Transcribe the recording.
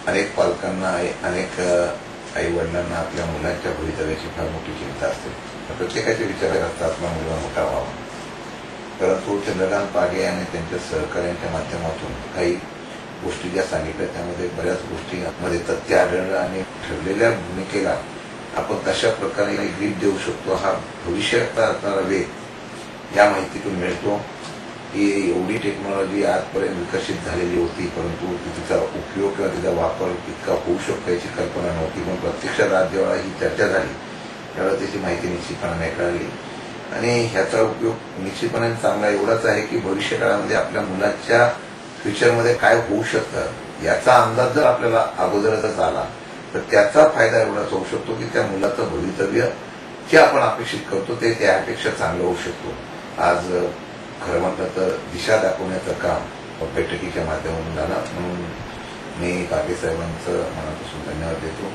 अनेक पालकांना अनेक आई वडिलांना आपल्या मुलांच्या भवितव्याची फार मोठी चिंता असते। प्रत्येकाचे विचार असतात आपला मुलगा मोठा व्हावा, परंतु चंद्रकांत पागे आणि त्यांच्या सहकार्यांच्या माध्यमातून काही गोष्टी ज्या सांगितल्या त्यामध्ये बऱ्याच गोष्टींमध्ये तथ्य आढळलं आणि ठरलेल्या भूमिकेला आपण कशा प्रकारे ग्रीप देऊ शकतो हा भविष्यात असणारा वेग या माहितीतून मिळतो की एवढी टेक्नॉलॉजी आजपर्यंत विकसित झालेली होती, परंतु तिचा उपयोग किंवा तिचा वापर इतका होऊ शकतो याची कल्पना नव्हती। पण प्रत्यक्षात आज जेव्हा ही चर्चा झाली त्यावेळेला त्याची माहिती निश्चितपणे कळाली आणि ह्याचा उपयोग निश्चितपणे चांगला एवढाच आहे की भविष्य काळामध्ये आपल्या मुलाच्या फ्युचरमध्ये काय होऊ शकतं याचा अंदाज जर आपल्याला अगोदरच आला तर त्याचा फायदा एवढाच होऊ शकतो की त्या मुलाचं भवितव्य जे आपण अपेक्षित करतो ते त्यापेक्षा चांगलं होऊ शकतो। आज खरं म्हटलं तर दिशा दाखवण्याचं काम बैठकीच्या माध्यमातून झालं, म्हणून मी पागे साहेबांचं मनापासून धन्यवाद देतो।